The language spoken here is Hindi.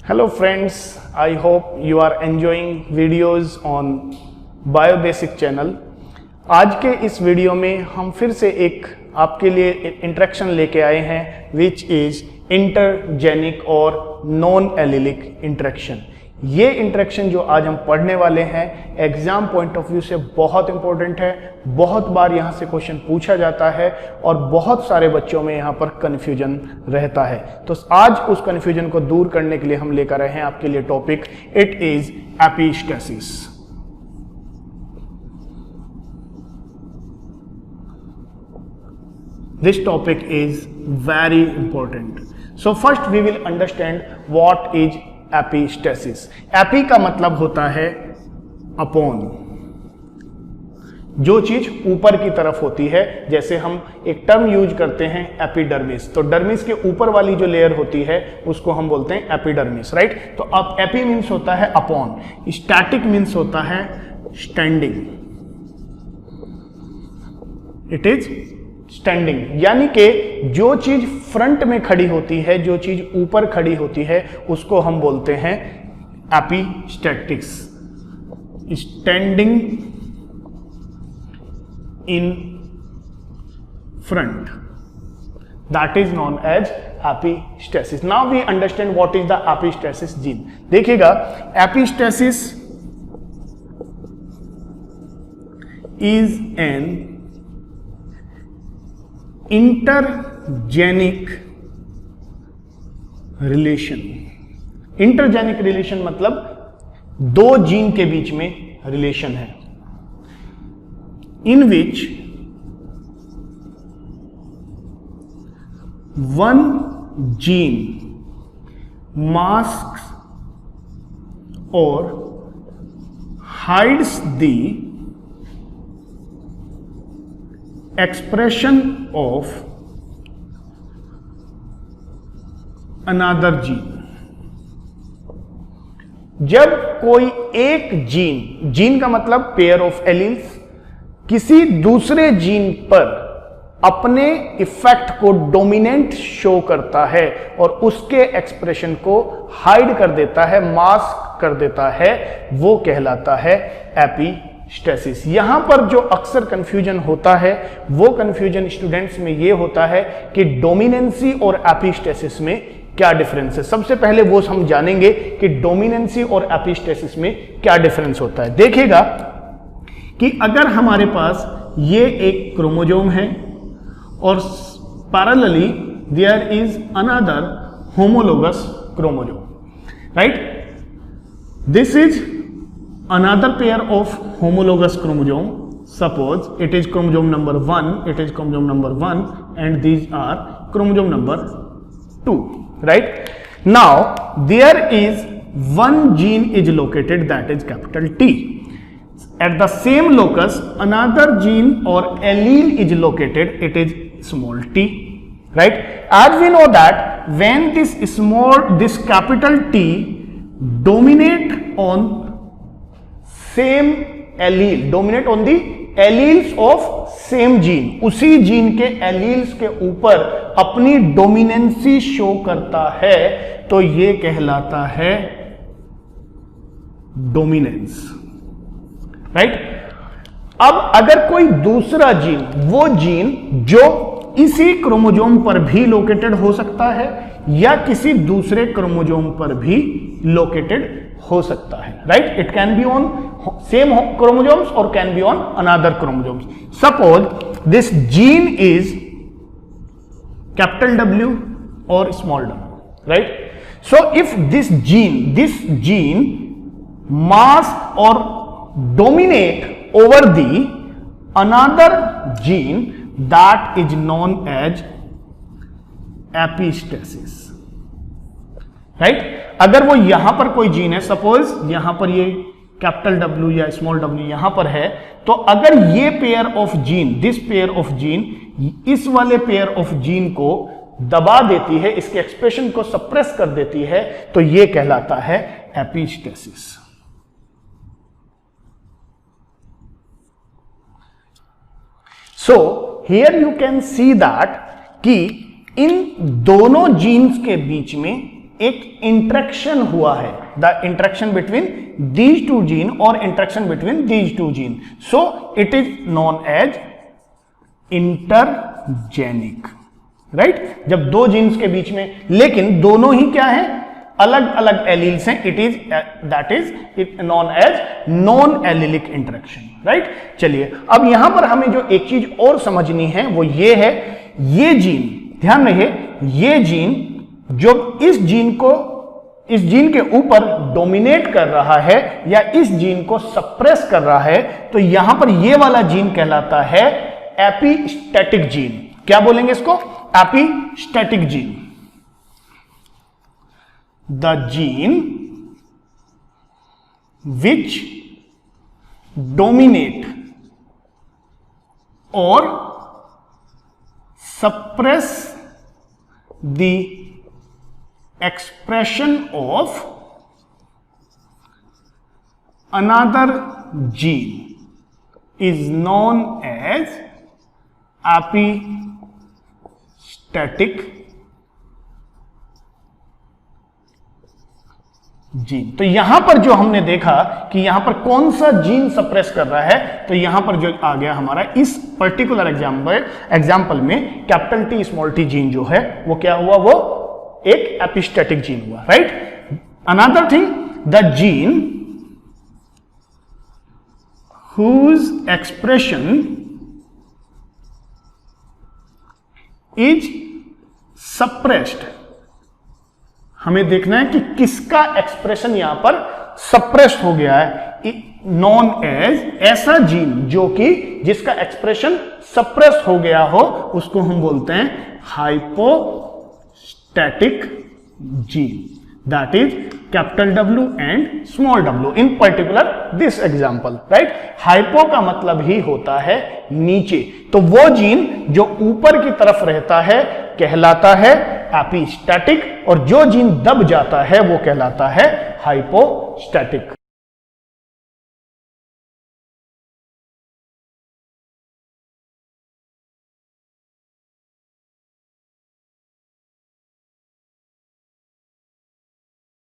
Hello friends, I hope you are enjoying videos on BioBasic channel। आज के इस वीडियो में हम फिर से एक आपके लिए इंट्रैक्शन लेके आए हैं विच इज इंटरजेनिक और नॉन एलिलिक इंट्रैक्शन। ये इंट्रैक्शन जो आज हम पढ़ने वाले हैं एग्जाम पॉइंट ऑफ व्यू से बहुत इंपॉर्टेंट है, बहुत बार यहाँ से क्वेश्चन पूछा जाता है और बहुत सारे बच्चों में यहाँ पर कन्फ्यूजन रहता है। तो आज उस कन्फ्यूजन को दूर करने के लिए हम लेकर आए हैं आपके लिए topic, it is epistasis. This topic is very important. So first we will understand what is epistasis. Epi का मतलब होता है upon, जो चीज ऊपर की तरफ होती है। जैसे हम एक टर्म यूज करते हैं एपिडर्मिस, तो डर्मिस के ऊपर वाली जो लेयर होती है उसको हम बोलते हैं एपिडर्मिस, राइट। तो अब एपी मीन्स होता है अपॉन, स्टैटिक मीन्स होता है स्टैंडिंग, इट इज स्टैंडिंग, यानी कि जो चीज फ्रंट में खड़ी होती है, जो चीज ऊपर खड़ी होती है उसको हम बोलते हैं epistatics, standing in front, that is known as epistasis. Now we understand what is the epistasis gene. देखिएगा, epistasis is an intergenic relation. Intergenic relation मतलब दो जीन के बीच में रिलेशन है, in which one gene masks और hides the expression of another gene। जब कोई एक जीन का मतलब पेयर ऑफ एलील्स, किसी दूसरे जीन पर अपने इफेक्ट को डोमिनेंट शो करता है और उसके एक्सप्रेशन को हाइड कर देता है, मास्क कर देता है, वो कहलाता है एपिस्टेसिस। यहां पर जो अक्सर कंफ्यूजन होता है वो कंफ्यूजन स्टूडेंट्स में ये होता है कि डोमिनेंसी और एपिस्टेसिस में क्या डिफरेंस है। सबसे पहले वो हम जानेंगे कि डोमिनेंसी और एपिस्टेसिस में क्या डिफरेंस होता है। देखिएगा कि अगर हमारे पास ये एक क्रोमोजोम है और parallelly there is another homologous chromosome, right. This is another pair of homologous chromosome. Suppose it is chromosome number 1, it is chromosome number 1 and these are chromosome number 2, right? Now there is one gene is located, that is capital T. At the same locus another gene or allele is located, it is small t, right? As we know that when this capital T dominate on same allele, dominate on the alleles of same gene, उसी जीन के एलील्स के ऊपर अपनी डोमिनेंसी शो करता है, तो ये कहलाता है डोमिनेंस, राइट। अब अगर कोई दूसरा जीन, वो जीन जो इसी क्रोमोजोम पर भी लोकेटेड हो सकता है या किसी दूसरे क्रोमोजोम पर भी लोकेटेड हो सकता है, right. It can be on same chromosomes or can be on another chromosomes. Suppose this gene is capital W or small w, right? So if this gene mask or dominate over the another gene, that is known as epistasis, right? अगर वो यहां पर कोई जीन है, सपोज यहां पर ये कैपिटल W या स्मॉल w यहां पर है, तो अगर ये pair of gene, this pair of gene इस वाले पेयर ऑफ जीन को दबा देती है, इसके एक्सप्रेशन को सप्रेस कर देती है, तो ये कहलाता है epistasis. So here you can see that कि इन दोनों जीन्स के बीच में एक इंटरेक्शन हुआ है, the interaction between these two gene और interaction between these two gene, so it is known as intergenic, right. जब दो जीन्स के बीच में, लेकिन दोनों ही क्या है, अलग अलग एलील्स हैं, it is that is it known as non allelic interaction, right. चलिए अब यहां पर हमें जो एक चीज और समझनी है वो ये है, ये जीन, ध्यान रखिए, ये जीन जो इस जीन के ऊपर डोमिनेट कर रहा है या इस जीन को सप्रेस कर रहा है, तो यहां पर ये वाला जीन कहलाता है एपिस्टैटिक जीन। क्या बोलेंगे इसको? Epistatic gene. The gene which dominate और suppress the expression of another gene is known as epistatic gene. तो यहां पर जो हमने देखा कि यहां पर कौन सा जीन सप्रेस कर रहा है, तो यहां पर जो आ गया हमारा इस पर्टिकुलर एग्जाम्पल में capital T small T gene जो है वो क्या हुआ, वो एक एपिस्टैटिक जीन हुआ, right. Another thing, the gene whose expression is suppressed, हमें देखना है कि किसका एक्सप्रेशन यहां पर सप्रेस्ड हो गया है, नॉन एज, ऐसा जीन जो कि जिसका एक्सप्रेशन सप्रेस्ड हो गया हो उसको हम बोलते हैं hypostatic gene, that is capital W and small w in particular this example, right. Hypo का मतलब ही होता है नीचे, तो वो जीन जो ऊपर की तरफ रहता है कहलाता है एपिस्टैटिक, और जो जीन दब जाता है वो कहलाता है हाइपोस्टैटिक।